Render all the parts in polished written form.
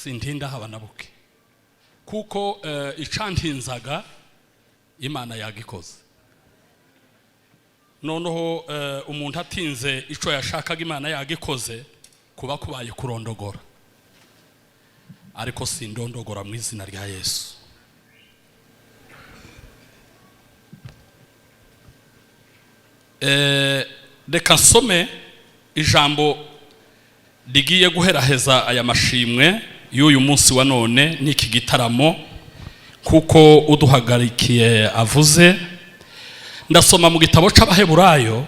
sintinda haba nabuke kuko icantinzaga Imana yagikoze noneho umuntu atinze ico yashakaga Imana yagikoze kuba kubaye kurondogora ariko sindondogora mu izina rya Yesu. Reka nsome ijambo rigiye guheraheza aya mashimwe y'uyu munsi wa none n'iki gitaramo kuko uduhagarikiye avuze. Ndasoma mu gitabo c'Abaheburayo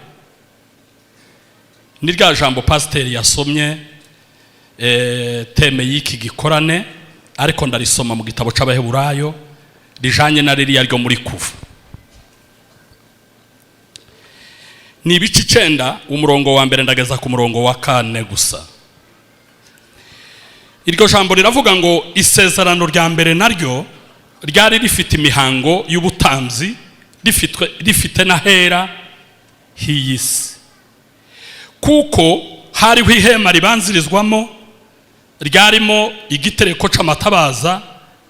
ni rya jambo pasiteri yasomye teme y'iki gikorane, ariko ndarisoma mu gitabo c'Abaheburayo rijanye na ririya ryo muri Kuva. Ni ibice 9 umurongo wa mbere ndageza ku murongo wa 4 gusa. Iryo jambo riravuga ngo isezerano rya mbere naryo ryari rifite imihango y'ubutamzi, rifite na hera hiyisi, kuko hariho ihema ribanzirizwamo ryarimo igitereko c'amatabaza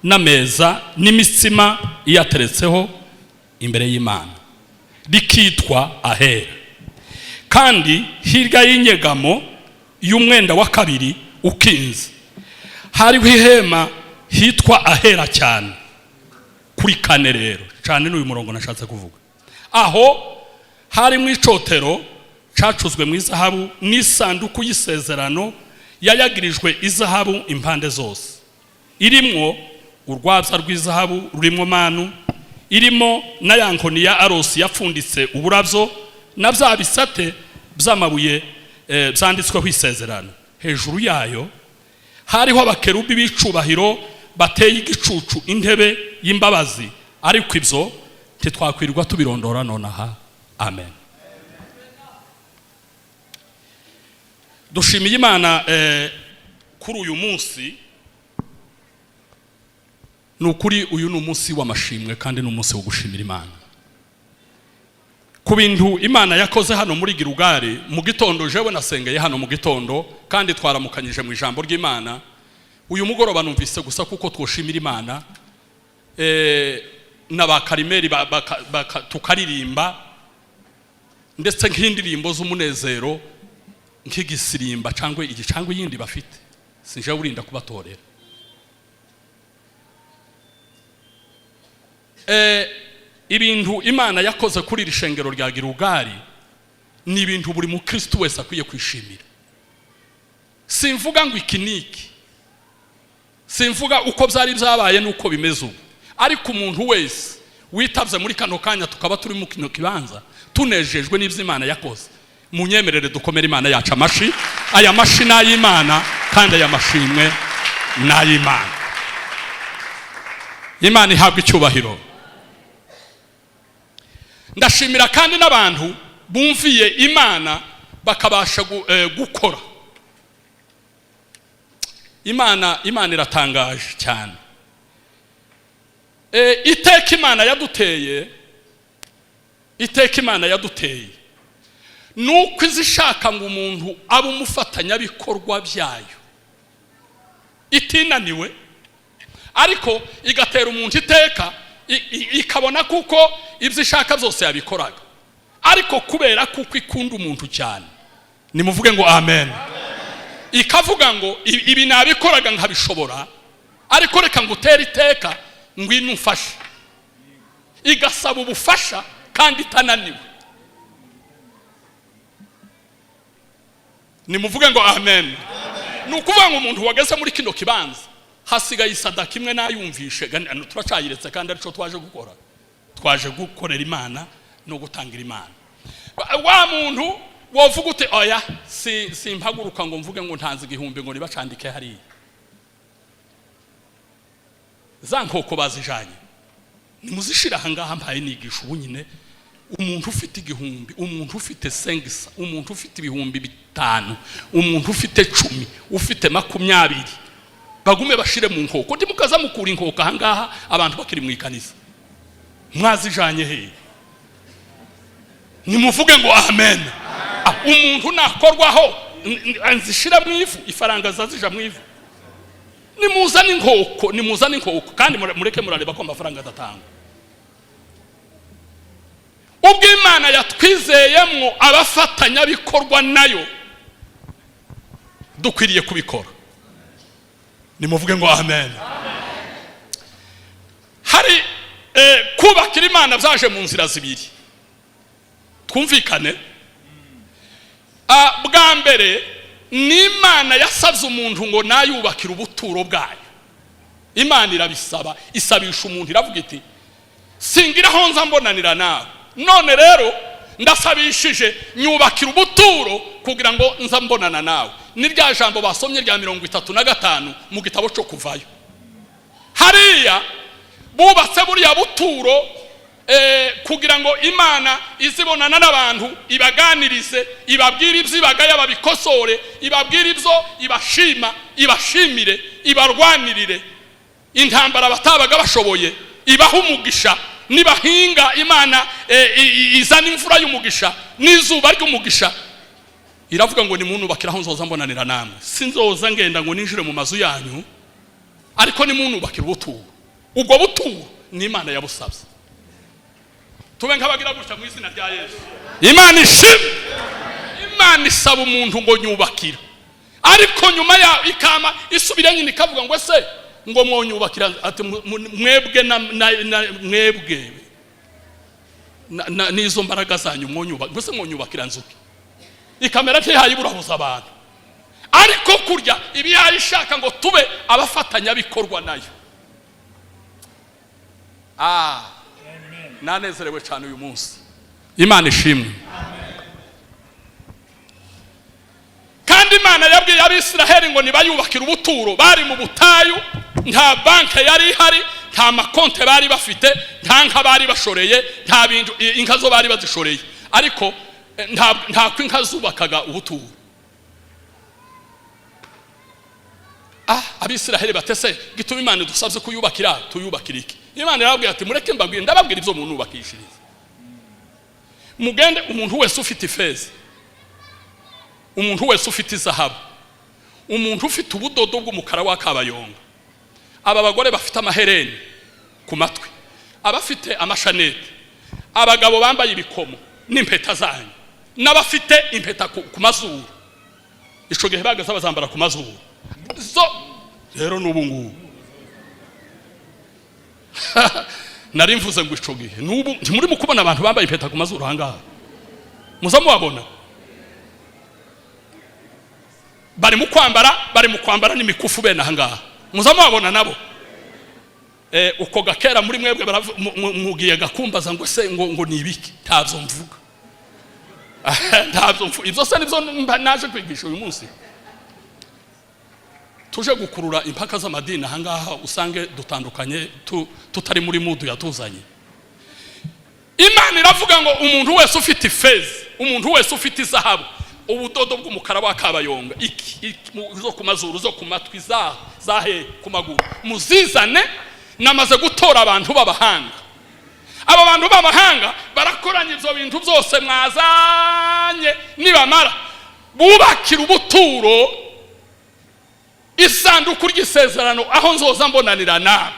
n'ameza n'imitsima iyateretseho imbere y'Imana, rikitwa ahera. Kandi hirya y'inyegamo y'umwenda wa kabiri ukinze hariho ihema hitwa ahera cyane kuri kane. Rero cyane n'uyu murongo nashatse kuvuga, aho hari mu icotero cacuzwe mu izahabu n'isanduku y'isezerano yayagirijwe izahabu impande zose, irimwo urwabya rw'izahabu rurimo manu, irimo na yankoni ya arosi yapfunditse uburabyo na bya bisate by'amabuye byanditsweho isezerano. Hejuru yayo hariho abakerubi b'icubahiro bateye igicucu intebe y'imbabazi, ariko ibyo titwakwirirwa tubirondora nonaha. Amen. Dushimiye Imana kuri uyu munsi. Nukuri uyu ni umunsi w'amashimwe kandi ni umunsi wo gushimira Imana ku bintu Imana yakoze hano muri Gilgal. Mu gitondo jewe nasengeye hano mu gitondo kandi twaramukanyije mu ijambo ry'Imana. Uyu mugoroba numvise gusa kuko twoshimira Imana n'abakarimeri tukaririmba ndetse nk'indirimbo z'umunezero nk'igisirimba cyangwa igicangwe yindi bafite, sinje urinda kubatorera. Ibintu Imana yakoze kuri iri shengero rya Gilgal ni ibintu buri mukristo wese akwiye kwishimira. Simvuga ngo ikiniki, simvuga uko byari byabaye nuko bimeze ubu, ariko umuntu wese witavye muri kano kanya tukaba turi mu kino kibanza tunejejwe n'ivyo Imana yakoze, munyemerere dukomere Imana yacu amashi. Aya mashi n'ay'Imana kandi aya mashimwe n'ay'Imana. Imana ihabwa icyubahiro. Ndashimira kandi n'abantu bumviye Imana bakabasha gukora. Imana iratangaje cyane. Iteka Imana yaduteye nuko izishaka ngo umuntu abe umufatanya bikorwa byayo, itinaniwe ariko igatera umuntu iteka ikabona kuko ibyo ishaka byose yabikoraga, ariko kubera kuko ikunda umuntu cyane, nimuvuge ngo amen. Ikavuga ngo ibi nabikoraga nkabishobora, ariko reka ngutere iteka ngwino umfashe. Igasaba ubufasha kandi itananiwe. Nimuvuge ngo amen. Nukuvuga ngo umuntu wageze muri kino kibanza hasigaye isadaka imwe nayumvishe, turacayiretse kandi arico twaje gukora. Twaje gukorera Imana no gutangira Imana. Wa muntu wovuga ute oya simpaguruka ngo mvuge ngo ntanze igihumbi ngo nibacandike hari za nkoko bazijanye, nimuzishira hangaha mpaye nigisha ubu nyine. Umuntu ufite igihumbi, umuntu ufite sengisa, umuntu ufite ibihumbi 5, umuntu ufite 10, ufite 20, bagume bashire mu nkoko. Ndi mukaza mukura inkoko hangaha abantu bakiri mu ikanisa, mwazijanye he? Nimuvuge ngo amen. Umuntu nakorwaho anzishira mu ifu, ifaranga zazija mu ifu. nimuzane inkoko kandi mureke murareba ko amafaranga adatanga. Ubwo Imana yatwizeyemo abafatanya bikorwa nayo dukwiriye kubikora. Nimuvuge ngo amen. Hari kubakira Imana byaje mu nzira zibiri. Twumvikane. Bwa mbere ni Imana yasabye umuntu ngo nayubakira ubuturo bwayo. Imana irabisaba, isabisha umuntu iravuga iti singira aho nza mbonanira nawe, none rero ndasabishije nyubakira ubuturo kugira ngo nza mbonana nawe. Ni rya jambo basomye rya 35 mu gitabo cyo Kuvayo. Hariya bubatse buriya buturo kugira ngo Imana izibonana n'abantu, ibaganirize, ibabwira ibyo ibagaya babikosore, ibabwira ibyo ibashima, ibashimire, ibarwanirire intambara batabaga bashoboye, ibaha umugisha. Nibahinga Imana izana imvura y'umugisha n'izuba ry'umugisha. Iravuga ngo ni muntu bakiraho nzoza mbonanira namwe, sinzoza ngenda ngo ninjire mu mazu yanyu, ariko ni muntu bakira ubuturo. Ubwo buturo ni Imana yabusabye. Tube nkabagira gutya mu izina rya Yesu. Imana ishimwe. Imana isaba umuntu ngo nyubakira, ariko nyuma ya ikama isubira nyine ikavuga ngo ese ngo mwonyubakira ati mwebwe mwebwe nizo mbaraga zanyu mwonyubakira, ngo se mwonyubakira nzuki. Ikamera ntihayiburabuza abantu, ariko kurya ibi yayishaka ngo tube abafatanya bikorwa nayo. Nanezerewe cyane uyu munsi. Imana ishimwe. Kandi Imana yabwiye Abisiraheli ngo nibayubakira ubuturo. Bari mu butayu, nta banke yari ihari, nta makonte bari bafite, nta nka bari bashoreye, nta bintu inka zo bari bazishoreye, ariko nta kwinka zubakaga ubuturo. Abisiraheli batese gituma Imana dusabye kuyubakira, tuyubakira iki? Imana yarabwiye ati mureke mbabwire, ndababwira ibyo umuntu ubakishiriza. Mugende umuntu wese ufite ifeza, umuntu wese ufite izahabu, umuntu ufite ubudodo bw'umukara w'akabayonga, aba bagore bafite amahereni ku matwi, abafite amashanete, abagabo bambaye ibikomo n'impeta zanyu, n'abafite impeta ku mazuru. Ico gihe bagaza bazambara ku mazuru. So rero n'ubu ngubu nari mvuze ngo ico gihe n'ubu ntimuri mu kubona abantu bambaye impeta ku mazuru hangaha, muzamubabona bari mu kwambara n'imikufu bene hangaha, muzamubabona nabo. Uko gakera muri mwebwe mugiye gakumbaza ngo se ngo nibiki, ntavyo mvuga. Ntavyo mvuga, ivyo se nivyo naje kwigisha uyu munsi. Tuje gukurura impaka z'amadini hangaha usange dutandukanye, tutari muri mudu yatuzanye. Imana iravuga ngo umuntu wese ufite ifeza, umuntu wese ufite izahabu, ubudodo bw'umukara w'akabayonga, zo ku mazuru, zo ku matwi, zahe ku maguru, muzizane. Namaze gutora abantu b'abahanga. Aba bantu b'abahanga barakoranya ibyo bintu byose mwazanye, nibamara bubakira ubuturo, isanduku ry'isezerano aho nzoza mbonanira nawe.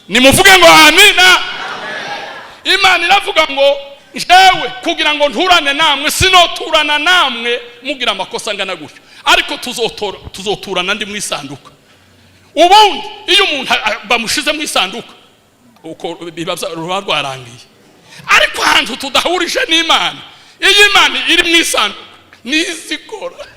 Nimuvuge ngo amina. Imana iravuga ngo jewe kugira ngo nturane namwe sinoturana namwe mugira amakosa ngana gutyo, ariko tuzoturana ndi mu isanduka. Ubundi iyo umuntu bamushize mu isanduka uko biba rwarangiye, ariko hantu tudahurije n'Imana, iyo Imana iri mu isanduka nizikora.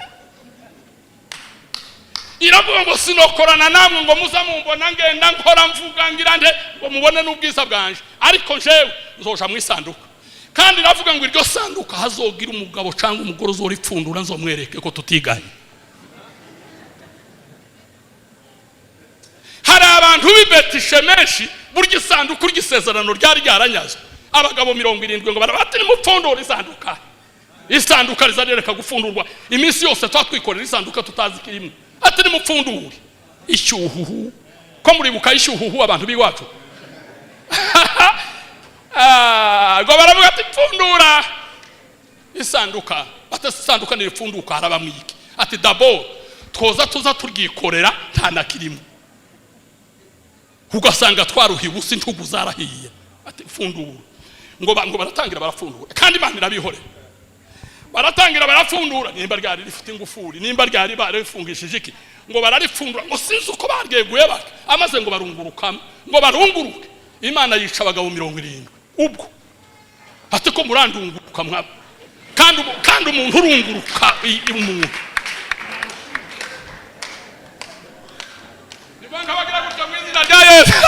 Iravuga ngo sinokorana namwe ngo muzamumbona ngenda nkora mvuga ngira nde ngo mubone n'ubwiza bwanje, ariko jewe nzoja mu isanduka. Kandi iravuga ngo iryo sanduka hazogira umugabo cyangwa umugore uzoripfundura nzomwereke ko tutiganye. Hari abantu bibetishe menshi burya isanduku ry'isezerano ryari ryaranyazwe. Abagabo 70 ngo barabati ni mupfundura isanduka. Isanduka rizarereka gufundurwa iminsi yose twatwikorera isanduka tutazi kirimo. Ati ni mupfundura ishyuhuhu ko muri buka ishyuhuhu abantu biwacu. Ngo baravuga ati pfundura isanduka, ati isanduka niripfunduka harabamwiki. Ati dabo twoza tuza turyikorera nta nakirimo. ugasanga twaruhiwe usi ntugu zarahiye ati fundura ngo baratangira barafundura kandi Imana irabihore baratangira barafundura nimba ryari rifite ingufuri nimba ryari barifungishije iki ngo bararifundura ngo sinzi uko baryeguye baka amaze ngo barunguruka ngo barunguruke Imana yica abagabo 70 ubwo ati ko murandunguruka mwaba kandi umuntu urunguruka umuntu nibanga bagira gutya mu izina rya Yesu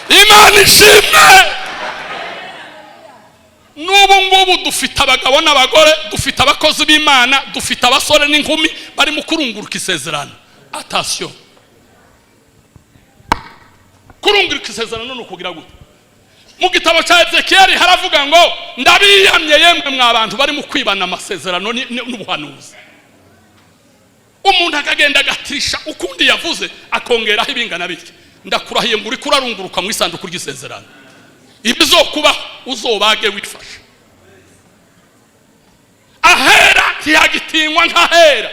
Imana ishimwe nubu ngubu dufite abagabo n'abagore dufite abakozi b'Imana dufite abasore n'inkumi bari mu kurunguruka isezerano attention kurunguruka isezerano no kugira gute mu gitabo cya Ezekiel haravuga ngo ndabiyamye yemwe mwabantu bari mu kwibana amasezerano n'ubuhanuzi umuntu akagenda gatisha ukundi yavuze akongeraho ibingana bityo ndakurahiye ngo uri kurarunguruka mu isanduku ry'isezerano ibizokuba uzobage wifasha ahera ntiyagitinywa nkahera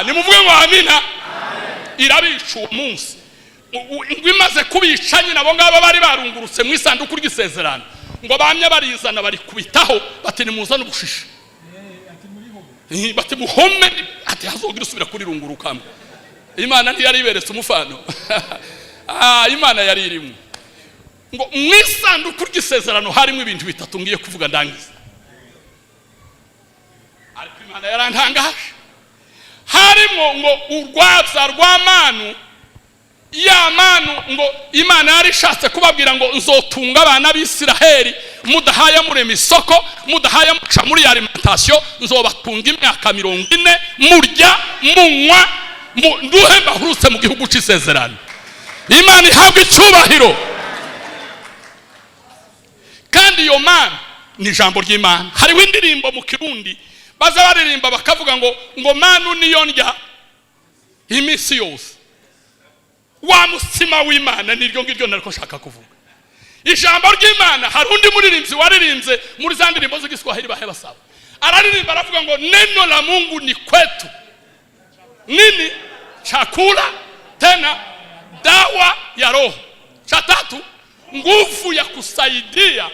nimuvuge ngo amina irabica uwo munsi ngo imaze kubica nyine abo ngabo bari barungurutse mu isanduku ry'isezerano ngo bamye barizana bari kubitaho bati nimuzane ubushisha bati muhome ati hazogira usubira kuri rungurukamo Imana ntiyari iberetse umufano Imana yari irimo ngo mu isanduku ry'isezerano harimo ibintu bitatu ngiye kuvuga ndangiza ariko Imana yarantangaje harimo ngo urwabya rw'amanu y'amanu ngo Imana yari ishatse kubabwira ngo nzotunga abana b'Isiraheli mudahaye murema isoko mudahaye muca muri alimentation nzobatunga imyaka 40 murya munywa nduhe bahurutse mu gihugu cy'isezerano Imana ihabwa icyubahiro kandi iyo Mana ni ijambo ry'Imana hariho indirimbo mu Kirundi baza baririmba bakavuga ngo manu niyo ndya iminsi yose wa mutsima w'Imana niryo ngiryo nariko shaka kuvuga ijambo ry'Imana hari undi muririmbyi waririmbye muri za ndirimbo z'igiswahili bahe basaba araririmba aravuga ngo neno la Mungu ni kwetu nini chakula tena dawa ya roho cha tatu nguvu ya kusaidia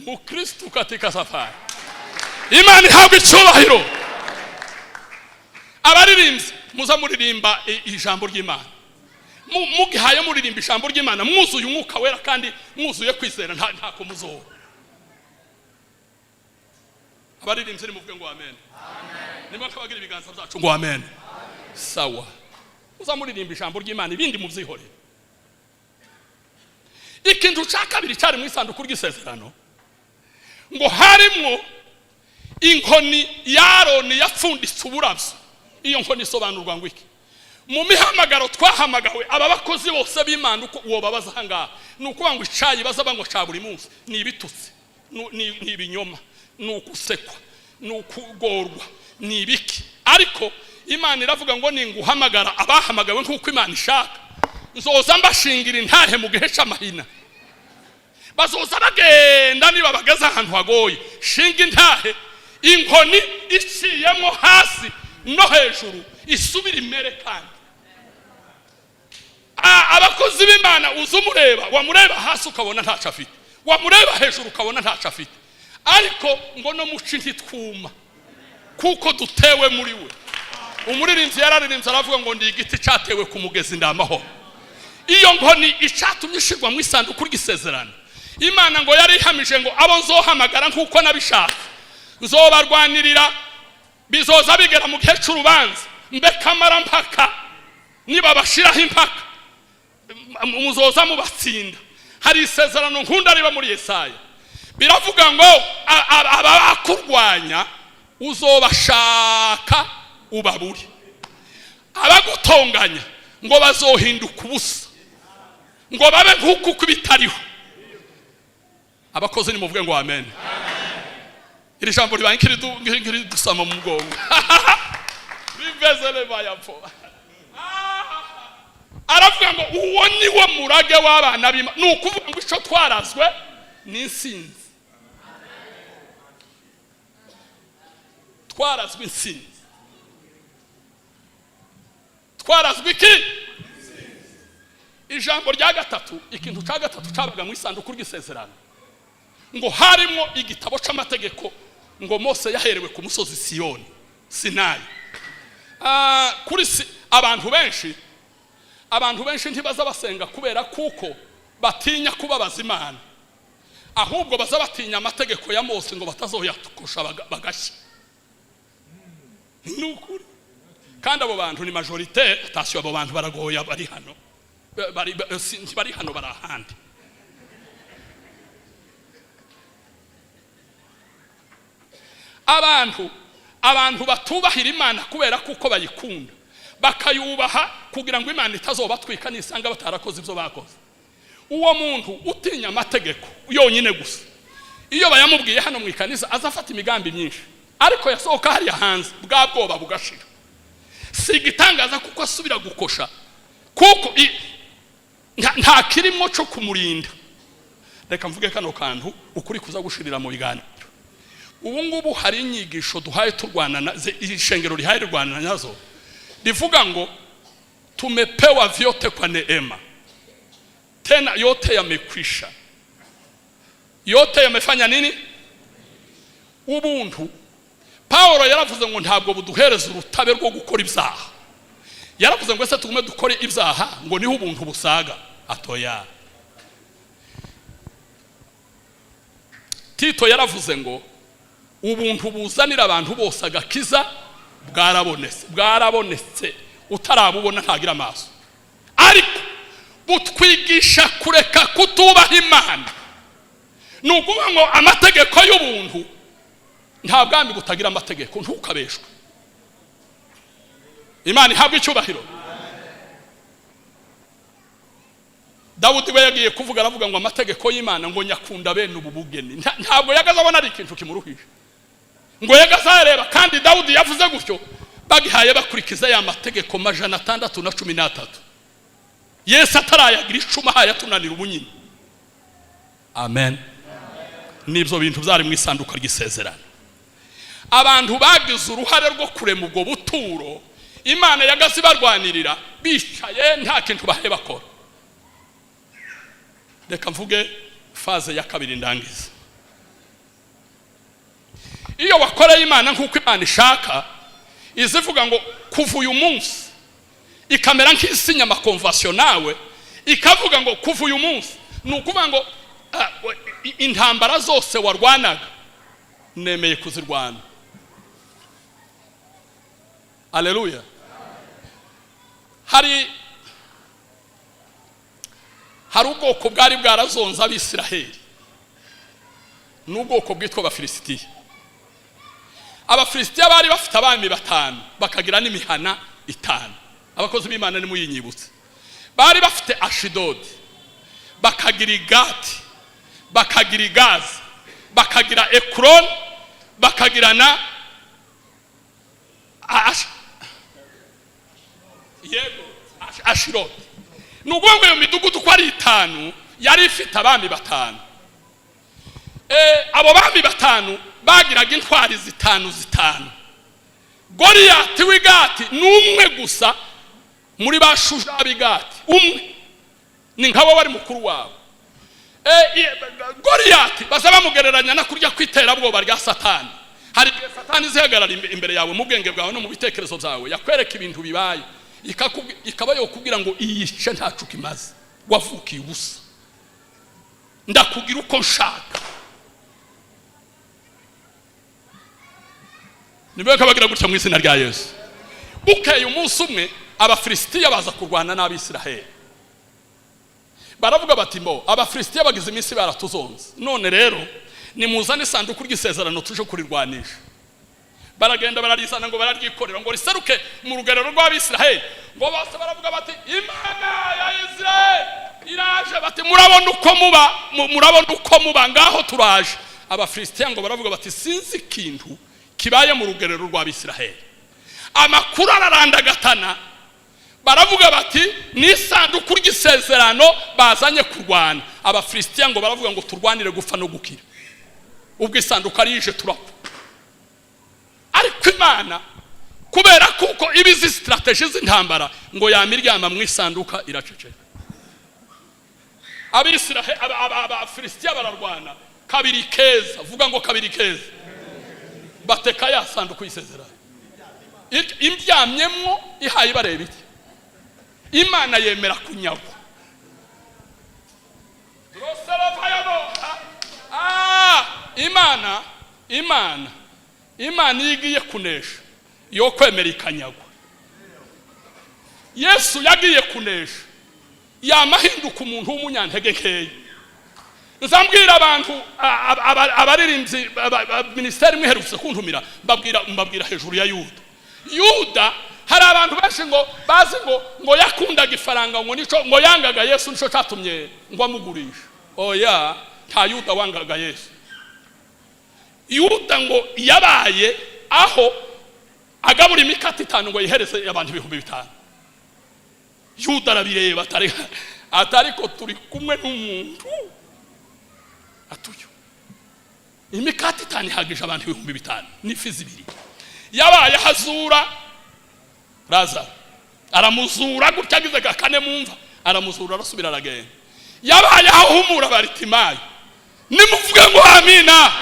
Mkristo katika safari Imana ihabwa icyubahiro abaririmbyi muza muririmba ijambo ry'Imana mugihaye muririmba ijambo ry'Imana mwuzuye umwuka wera kandi mwuzuye kwizera ntako muzoba abaririmbyi muvuge ngo amen nimba kabagira ibiganza byacu ngo amen sawa muza muririmba ijambo ry'Imana ibindi muvyihorera ikintu cya kabiri cyari mu isanduku ry'isezerano ngo harimo inkoni y'Aroni yapfunditse uburabyo iyo nkoni isobanurwa ngo iki mu mihamagaro twahamagawe aba bakozi bose b'Imana uko uwo babaza hanga nuko ngo icayi bazaba ngo ca buri munsi ni ibitutsi ni ibinyoma nukusekwa nukugorwa ni ibiki ariko Imana iravuga ngo ninguhamagara abahamagawe nkuko Imana ishaka nzoza mbashingira intahe mu gihe cy'amahina bazoza bagenda niba bageze ahantu hagoye shinga intahe inkoni iciyemo hasi no hejuru isubira imere kandi abakozi b'Imana uzumureba wamureba hasi ukabona ntaca afite wamureba hejuru ukabona ntaca afite ariko ngo no muci ntitwuma kuko dutewe muri we umuririmbyi yararirimbye aravuga ngo ndi igiti cyatewe ku mugezi ndamaho iyo nkoni icatumye ishirwa mu isanduku ry'isezerano Imana ngo yari ihamije ngo abo nzohamagara nkuko nabishaka nzobarwanirira bizoza bigera mu gihe cy'urubanza mbekamara mpaka niba bashiraho impaka muzoza mubatsinda hari isezerano nkunda riba muri Yesaya biravuga ngo abakurwanya uzobashaka ubaburi abagutonganya ngo bazohinduka ubusa ngo babe nkuko bitariho abakozi ni muvuge ngo amen iri jambo ribankiri dusama mu mugongo bivezele bayapfo aravuga ngo uwo ni wo murage w'abana b'Imana nukuvuga ngo ico twarazwe n'insinzi twarazwe insinzi twarazwe iki ijambo rya gatatu ikintu cya gatatu cyabaga mu isanduku ry'isezerano ngo harimo igitabo c'amategeko ngo Mose yaherewe ku musozi Sinayi. Kuri abantu benshi ntibaza basenga kubera kuko batinya kubabaza Imana, ahubwo baza batinya amategeko ya Mose ngo batazoyatukosha bagashya. Nukuri kandi abo bantu ni majorite, atasiyo abo bantu baragoya bari hano bari hano barahandi. Abantu batubahira Imana kubera kuko bayikunda bakayubaha kugira ngo Imana itazobatwika nisanga batarakoze ibyo bakoze. Uwo muntu utinya amategeko yonyine gusa iyo bayamubwiye hano mu ikanisa azafata imigambi myinshi, ariko yasohoka hari hanze bwa bwoba bugashira. Sigitangaza kuko asubira gukosha kuko nta kirimo cyo kumurinda. Reka mvuge kano kantu ukuri kuza gushirira mu biganiro. Ubu ngubu hari inyigisho duhaye turwana ishengero rihaye rwana nazo rivuga ngo tumepewa vyote kwa neema, tena yote yamekwisha. Yote yamefanya nini? Ubuntu. Paulo yaravuze ngo ntabwo buduhereza urutabe rwo gukora ibyaha. Yaravuze ngo ese tugume dukora ibyaha ngo niho ubuntu busaga. Atoya. Tito yaravuze ngo ubuntu buzanira abantu bose agakiza bwarabonetse utarabubona ntagira amaso, ariko butwigisha kureka kutubaha Imana. Nukuvuga ngo amategeko y'ubuntu nta bwami butagira amategeko, ntukabeshwe. Imana ihabwe icyubahiro. Dawudi we yagiye kuvuga aravuga ngo amategeko y'Imana ngo nyakunda bene ubu bugeni. Ntabwo yagaza abona ari ikintu kimuruhije ngo yagaza areba, kandi Dawudi yavuze gutyo bagihaye bakurikiza ya mategeko 613. Yesu atarayagira icuma hayatunanira ubunyine. Amen. Nibyo bintu byari mu isanduka ry'isezerano. Abantu bagize uruhare rwo kurema ubwo buturo Imana yagazi barwanirira bicaye nta kintu bahe bakora. Reka mvuge faze ya kabiri ndangiza. Iyo wakoreye Imana nkuko Imana ishaka izivuga ngo kuva uyu munsi, ikamera nk'isinya amakonvasiyo nawe ikavuga ngo kuva uyu munsi, nukuvuga ngo intambara zose warwanaga nemeye kuzirwana. Haleluya. Hari ubwoko bwari bwarazonza Abisiraheli, n'ubwoko bwitwa Abafilisitiya. Abafilisitiya bari bafite abami 5 bakagira n'imihana 5. Abakozi b'Imana ni muyinyibutse. Bari bafite Ashidodi, bakagira Gati, bakagira Gaza, bakagira Ekron, bakagira na Ashirod. Nukuvuga iyo midugudu ko ari 5 yari ifite abami 5. Abo bami 5 bagiraga intwari 5. Goliyati w'Igati n'umwe gusa muri bashusha b'Igati, umwe ni nkabo bari mukuru wabo. Goliyati basaba mugereranya na kurya kwiterabwoba rya Satani. Hari Satani zihagarara imbere yawe mu bwenge bwawe no mu bitekerezo byawe, yakwereka ibintu bibaye ikaba yo kugira ngo iyishe ntacu kimaze, wavukiye ubusa, ndakugira uko nshaka. Nibe kabagira gutya mu izina rya Yesu. Bukeye umunsi umwe Abafilisitiya baza kurwana n'Abisiraheli. Baravuga bati mbo Abafilisitiya bagize iminsi baratuzonze, none rero nimuzane isanduku ry'isezerano tuje kurirwanisha. Baragenda bararizana ngo bararyikorera ngo riseruke mu rugerero rw'Abisiraheli. Ngo bose baravuga bati Imana ya Israeli iraje, bati murabona uko muba ngaho turaje. Abafilisitiya ngo baravuga bati sinzi ikintu kibaye mu rugerero rw'Abisiraheli. Amakuru ararandagatana, baravuga bati ni isanduku ry'isezerano bazanye kurwana. Abafilisitiya ngo baravuga ngo turwanire gupfa no gukira. Ubwo isanduka rije turapfa. Ariko Imana kubera kuko ibizi strategies z'intambara ngo yamiryama mu isanduka iraceceka. Abisiraheli Abafilisitiya bararwana kabiri keza, vuga ngo kabiri keza, bateka ya sanduku y'isezerano imbyamyemwo ihaye bareba iki. Imana yemera kunyagwa. Imana yigiye kunesha yo kwemera ikanyagwa. Yesu yagiye kunesha yamahinduka umuntu w'umunyantege nkeya. Nzambwira abantu abaririmbyi ministeri mwiherutse kuntumira mbabwira hejuru ya Yuda hari abantu benshi ngo bazi ngo yakundaga ifaranga ngo yangaga Yesu nico cyatumye ngo amugurisha. Oya, nta Yuda wangaga Yesu. Yuda ngo yabaye aho agabura imikati 5 ngo yihereze abantu 5,000. Yuda arabireba atariko turi kumwe n'umuntu atuyo. Imikati 5 ihagije abantu 5,000 n'ifi 2. Yabaye hazura Lazaro, aramuzura gutya agize gakane mumva, aramuzura arasubira aragenda. Yabaye ahumura Baritimayo, nimuvuge ngo amina.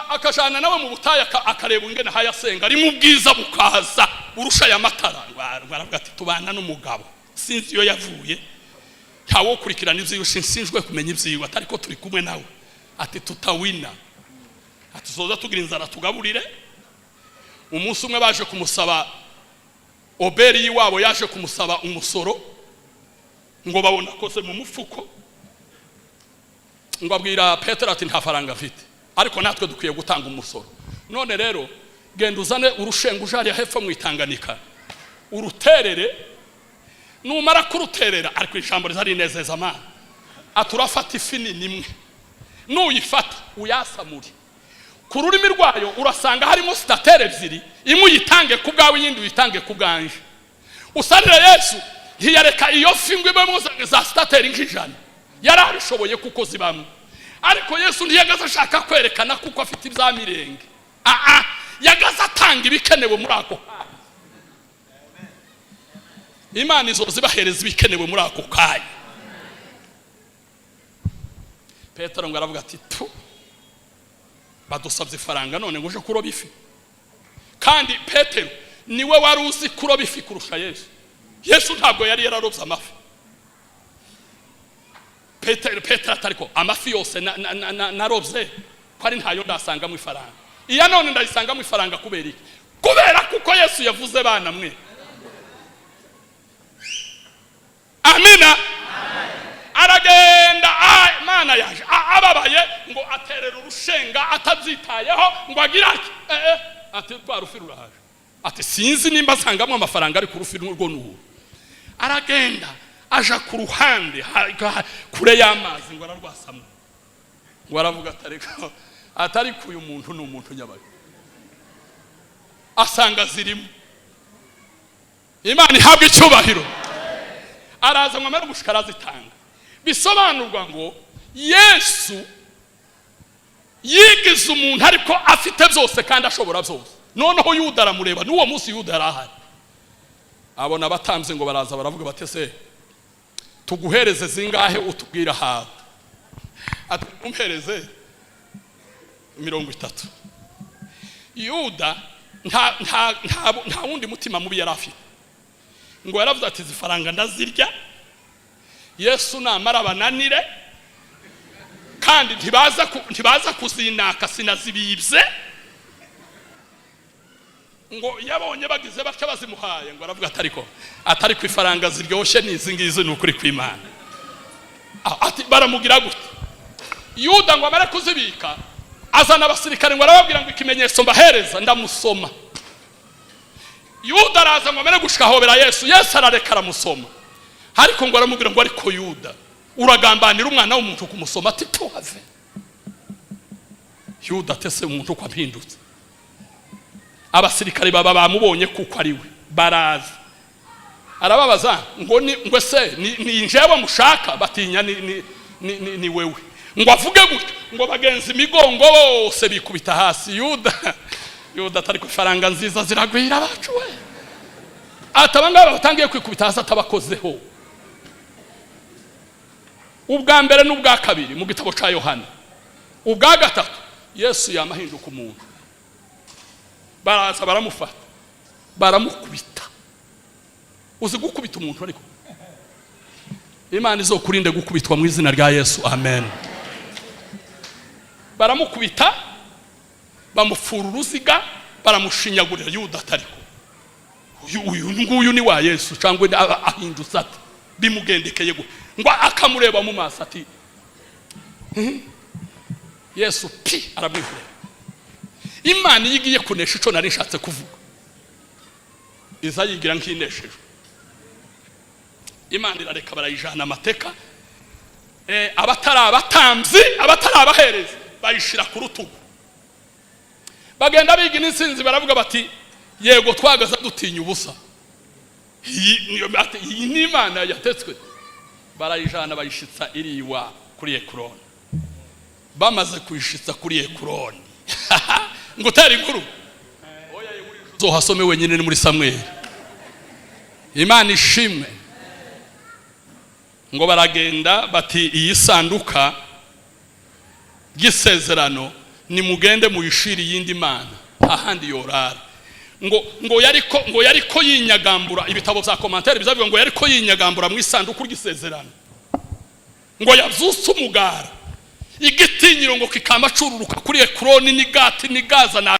Akajana nawe mu butaya akareba ingene hayasenga ari mu bwiza bukaza urusha ya matara. Baravuga ati tubana n'umugabo sinzi yo yavuye, ntawo kurikirana ivyo sinjwe kumenya ivyiwe, atariko turi kumwe nawe. Ati tutawina, atuzoza tugira inzara tugaburire. Umunsi umwe baje kumusaba, Oberi wabo yaje kumusaba umusoro ngo babona kose mu mufuko, ngo abwira Petero ati nta faranga afite, ariko natwe dukwiye gutanga umusoro. None rero genda uzane urushengo ujari hepfo mu Itanganika uruterere, numara kuruterera ariko ijambo rizari nezeza Mana aturafata ifi nimwe, nuyifata uyasamuri ku rurimi rwayo urasanga harimo statere 2, imwe yitange ku bwawe yindi uyitange ku bwanje. Usanire Yesu ntiyareka iyo fi ngo ibe za statere nk'ijana, yarabishoboye kuko zibamwe. Ariko Yesu ntiyagaza ashaka kwerekana kuko afite ibyamirenge. Yagaza atanga ibikenewe muri ako. Imana izozibahereza ibikenewe muri ako kanya. Petero ngo aravuga ati badusabye faranga none ngo uje kuroba ifi. Kandi Petero niwe wari uzi kuroba ifi kurusha Yesu. Yesu ntabwo yari yararobye amafi. Petero atariko amafi yose narobye ko ari ntayo ndasanga mu ifaranga. Iya none ndayisanga mu ifaranga kubera iki? Kubera kuko Yesu yavuze bana mwe. Amina. Aragenda Mana yaje ababaye ngo aterera urushenga atabyitayeho ngo agira ati twarufirura haje. Ati sinzi nimba sangamo amafaranga ari kurufira urwo nuwo. Aragenda aja ku ruhande kure y'amazi ngo ararwasamo. Ngo aravuga atari kuyu muntu n'umuntu nyabaye. Asanga zirimo. Imana ihabwe icyubahiro. Araza ngo amara gushikara zitanga. Bisobanurwa ngo Yesu yigize umuntu ariko afite byose kandi ashobora byose. Noneho Yuda aramureba, n'uwo munsi Yuda arahari. Abona abatambye ngo baraza baravuga batese tuguhereze zingahe utubwira hawe. Ati umpereze 30. Yuda nta wundi mutima mubi yarafite. Ngo yaravuze ati zifaranga ndazirya, Yesu namara bananire kandi ntibaza kuzinaka sinazibibye. Ngo yabonye bagize batya bazimuhaye ngo aravuga atari ku ifaranga ziryoshye nizingize n'ukuri kw'Imana. Ati baramugira gute? Yuda ngo amara kuzibika azana abasirikare ngo arababwira ngo ikimenyetso mbahereza ndamusoma. Yuda araza ngo amara gushikahobera Yesu arareka aramusoma. Ariko ngo aramubwira ngo ariko Yuda uragambanira umwana w'umuntu kumusoma ati tuhave. Yuda atese umuntu ko ampindutse. Abasirikare baba bamubonye kuko ari we baraza. Arababaza ngo se ni njyewe mushaka? Batinya ni wewe. ngo avuge gutyo ngo bagenza imigongo bose bikubita hasi. Yuda atari ku faranga nziza ziragwira bacu we. Atabangaba batangiye kwikubita hasi atabakozeho. Ubwa mbere n'ubwa kabiri mu gitabo ca Yohana. Ubwa gatatu Yesu yamahinduka umuntu. Baraza baramufata baramukubita. Uzi gukubita umuntu ariko Imana izokurinde gukubitwa mu izina rya Yesu, amen. Baramukubita bamufura uruziga baramushinyagurira. Yuda atariko uyu ni wa Yesu cyangwa ahindutse ati bimugendekeye ngo akamureba mu maso ati Yesu pi aramwihura. Imana yigiye kunesha ico nari nshatse kuvuga iza yigira nk'inesheje. Imana irareka barayijana amateka abatari abatamzi abatari abahereza bayishira ku rutugu. Bagenda biga n'insinzi baravuga bati yego twagaza dutinya ubusa. Iyi ni Imana yatetswe. Barayijana bayishitsa iriwa kuri Ekroni. Bamaze kuyishitsa kuri Ekroni ngo tari inkuru oya zohasome wenyine ni muri Samweli. Imana ishimwe. Ngo baragenda bati iyi sanduka gisezerano ni mugende muyishiri yindi Mana ahandi yorara. ngo yariko yinyagambura. Ibitabo bya commentaire bizavuga ngo yariko yinyagambura mu isanduku gisezerano. Ngo yavyuse umugara igitinyiro ngo kikamacururuka kuri Ekroni ni Gati ni Gaza na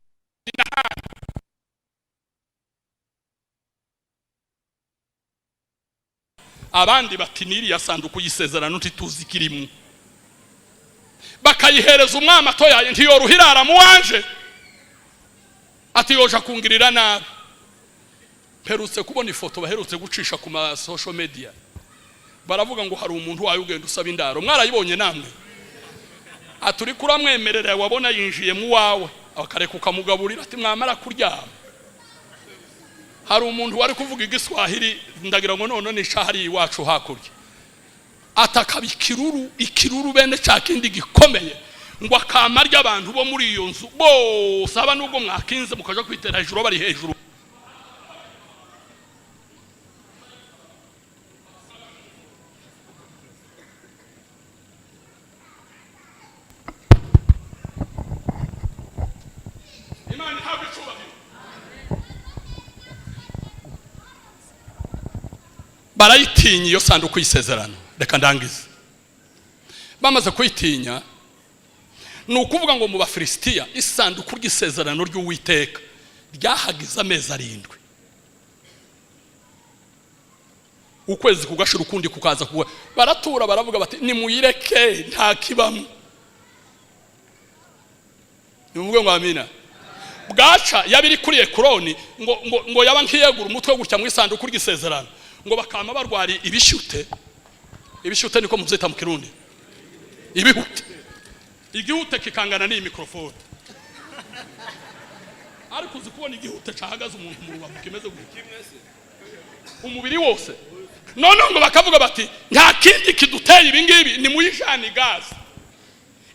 abandi bati niri ya sanduku y'isezerano ntituzi kirimo. Bakayihereza umwami atoyaye ntiyoruhirara mu wanje ati yoja kungirira nabi. Perutse kubona ifoto baherutse gucisha ku ma social media baravuga ngo hari umuntu wayo ugenda usaba indaro. Mwarayibonye namwe? Aturi kuramwemerera wabona yinjiye mu wawe akareka ukamugaburira ati mwamara kuryama. Hari umuntu wari kuvuga igiswahili ndagira ngo none nishahari iwacu hakurya atakabikiruru ikiruru bene ca kindi gikomeye ngo akamarya abantu bo muri iyo nzu bose aba nubwo mwakinze mukaja kwitera hejuru bari hejuru. Imana ihabwe icubahiro. Barayitinya iyo sanduku y'isezerano. Reka ndangize. Bamaze kuyitinya nukuvuga ngo mu Bafilisitiya isanduku y'isezerano ry'Uwiteka ryahagize amezi 7. Ukwezi kugashira ukundi kukaza kuwa baratura baravuga bati nimuyireke nta kibamo. Nimuvuge ngo amina. Bwaca yabiri kuri Ekroni ngo yaba nkiyegura umutwe gutya mu isanduku y'isezerano ngo bakama barwari ibishyute. Ibishyute niko muzita mu Kirundi. Ibihute. Igihute kikangana ni mikrofone. Ariko uzikubona igihute cahagaze umuntu mu rubavu kimeze gutya. Umubiri wose. None ngo bakavuga bati nta kindi kiduteye ibingibi ni muyijana igaza.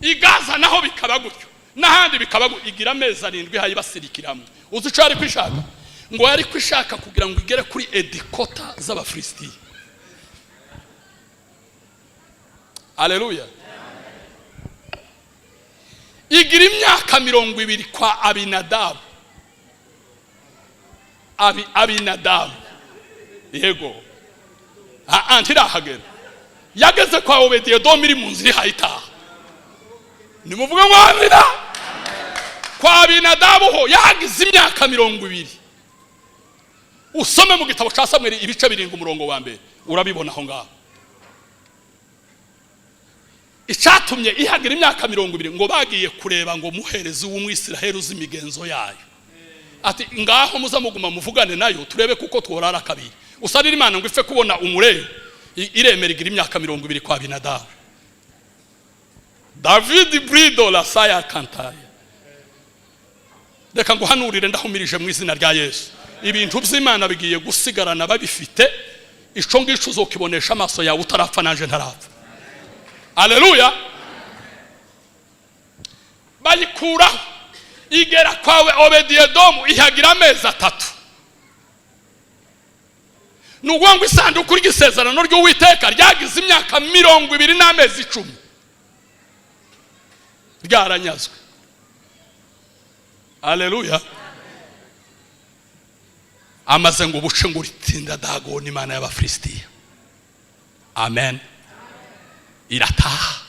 Igaza naho bikaba gutyo. Nahandi bikaba igira amezi 7 hayibasirikiramo. Uzico ari kwishaka ngo yari kwishaka kugira ngo igere kuri edikota z'Abafilisitiya. Haleluya. Igira imyaka 20 kwa Abinadabu. Abinadabu. Yego. Antirahagera. Yageze kwa Obediyedomu iri mu nzira hayitaha. Nimuvuga ngo amina. Kwa Abinadabu ho yagize imyaka 20. Usome mu gitabo ca Samweli ibice 7 umurongo wa mbere urabibona aho ngaho. Icatumye ihagira imyaka 20 ngo bagiye kureba ngo muhereze w'Umwisiraheli uzi imigenzo yayo. Ati ngaho muzamuguma muvugane nayo turebe kuko tworara kabiri. Usarira Imana ngo ife kubona umureye iremera igira imyaka 20 kwa Abinadabu. David Brido la saya kantaya. Reka ngo hanurire ndahumirije mu izina rya Yesu. Ibintu by'Imana bigiye gusigarana babifite ico ngico uzokibonesha amaso yawe utarapfa nanje ntarapfa. Haleluya. bayikuraho igera kwawe Obediyedomu ihagira amezi 3. Nuguha ngo isanduku ry'isezerano ry'Uwiteka ryagize imyaka 20 n'amezi 10 ryaranyazwe. Haleluya. Amaze ngo buce ngo ritinda Dagoni Imana y'Abafilisitiya. Amen. Irataha.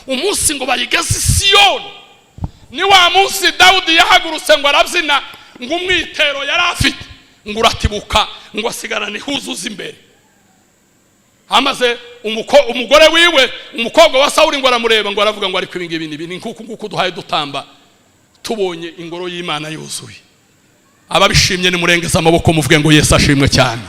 Umunsi ngo bayigeze Siyoni. Ni wa munsi Dawudi yahagurutse ngo arabyina ngo umwitero yari afite ngo uratibuka ngo asigarane huzuza imbere. Amaze umugore wiwe umukobwa wa Sawuli ngo aramureba ngo aravuga ngo ariko ibingibi ni nkuko duhaye dutamba tubonye ingoro y'Imana yuzuye. Ababishimye ni murengeza amaboko muvuge ngo Yesu ashimwe cyane.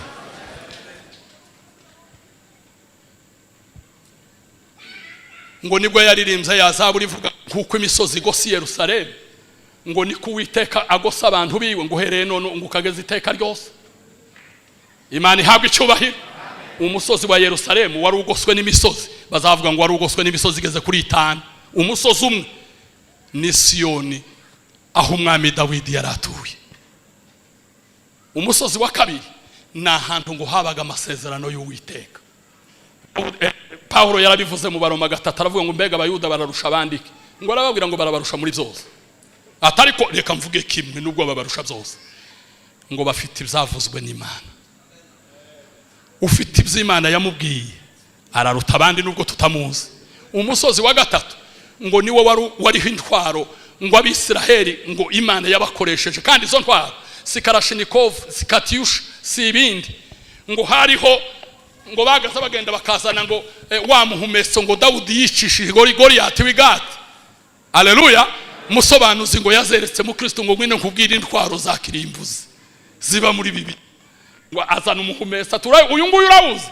Ngo nibwo yaririmbye ya Zaburi ivuga kuko imisozi igose Yerusalemu ngo ni kuwiteka agosa abantu biwe ngo hereye none ngo ukageze iteka ryose. Imana ihabwe icyubahiro. Umusozi wa Yerusalemu wari ugoswe n'imisozi, bazavuga ngo wari ugoswe n'imisozi igeze kuri 5. Umusozi umwe ni Siyoni aho umwami Dawidi yaratuye. Umusozi wa kabiri ni ahantu ngo habaga amasezerano y'Uwiteka. Paulo yarabivuze mu Baroma 3 aravuga ngo mbega abayuda bararusha abandi ngo arababwira ngo barabarusha muri byose. Atariko reka mvuge kimwe nubwo babarusha byose ngo bafite ibyavuzwe n'Imana. Ufite iby'Imana yamubwiye araruta abandi nubwo tutamuzi. Umusozi wa 3 ngo niwo wariho intwaro ngo Abisiraheli ngo Imana yabakoresheje kandi izo ntwaro sikarashinikov sikatiyusha sibindi ngo hariho ngo bagaza bagenda bakazana ngo wa muhumeso ngo Dawudi yicishije Goliyati w'Igati. Haleluya. Musobanuzi ngo yazeretse mu Kristo ngo ngwine nkubwira intwaro za kirimbuzi ziba muri bibi ngo azana umuhumesa tura uyu nguyu urawuzi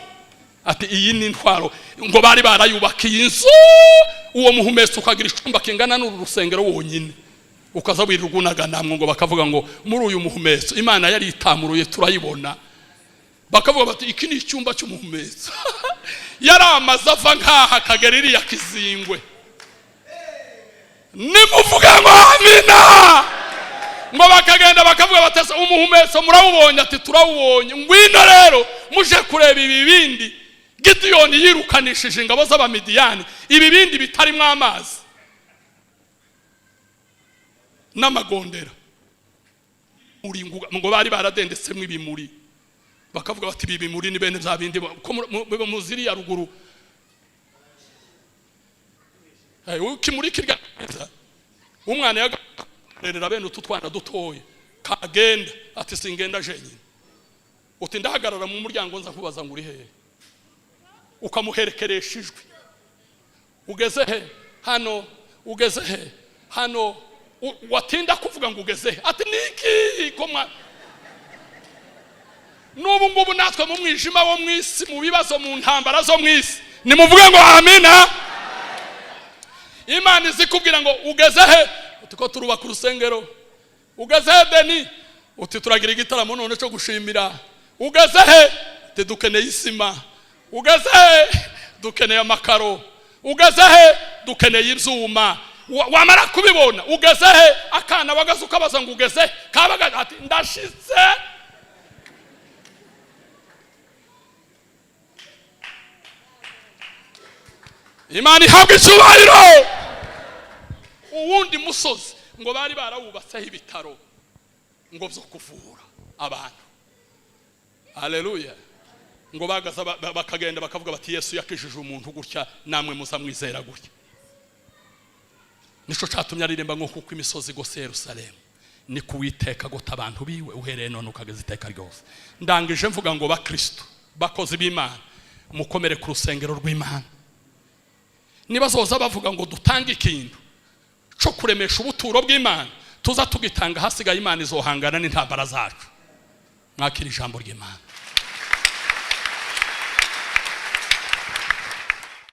ati iyi ni intwaro ngo bari barayubakiye inzu uwo muhumesa ukagira icumba kingana n'urusengero wonyine ukaza wirugunaga namwe ngo bakavuga ngo muri uyu muhumeso Imana yari itamuruye turayibona bakavuga bati iki ni icyumba cy'umuhumeso yaramaza ava nkaha kageriri ya Kizingwe. Nimuvuga ngo amina. Ngo bakagenda bakavuga batese umuhumeso murawubonye ati turawubonye ngwino rero muje kureba ibibindi Gideyoni yirukanishije ingabo z'Abamidiyani ibibindi bitarimo amazi n'amagondera uri ngo bari baradendetsemo ibimuri bakavuga bati ibimuri ni bene bya bindi ko muziri ya ruguru ukimuri kirya umwana yagarera bene ututwana dutoye kagenda ati singenda jenyine uti ndahagarara mu muryango nza kubaza ngo uri hehe ukamuherekeresha ijwi ugeze he hano ugeze he hano watinda kuvuga ngo ugeze he ati niki koma n'ubu ngubu natwe mu mwijima wo mwisi mu bibazo mu ntambara zo mwisi nimuvuge ngo amina. Imana izikubwira ngo ugeze he uti ko turubaka urusengero ugeze he Beni uti turagira igitaramo none cyo gushimira ugeze he uti dukeneye isima ugeze he dukeneye amakaro ugeze he dukeneye ibyuma wamara kubibona ugeze he akana bagaze ukabaza ngo ugeze kabaga ati ndashitse. Imana ihabwe icyubahiro. Uwundi musozi ngo bari barawubatseho ibitaro ngo byo kuvura abantu. Haleluya. Ngo bagaza bakagenda bakavuga bati Yesu yakijije umuntu gutya namwe muzamwizera gutya. Nico catumye aririmba ngo kuko imisozi gose Yerusalemu ni kuwiteka gota abantu biwe uhereye none ukageza iteka ryose. Ndangije mvuga ngo ba Kristo bakoze b'Imana mukomere ku rusengero rw'Imana. Nibazoza bavuga ngo dutange ikintu cyo kuremesha ubuturo bw'Imana tuza tugitanga hasigaye Imana izohangana n'intambara zacu. Mwakira ijambo ry'Imana.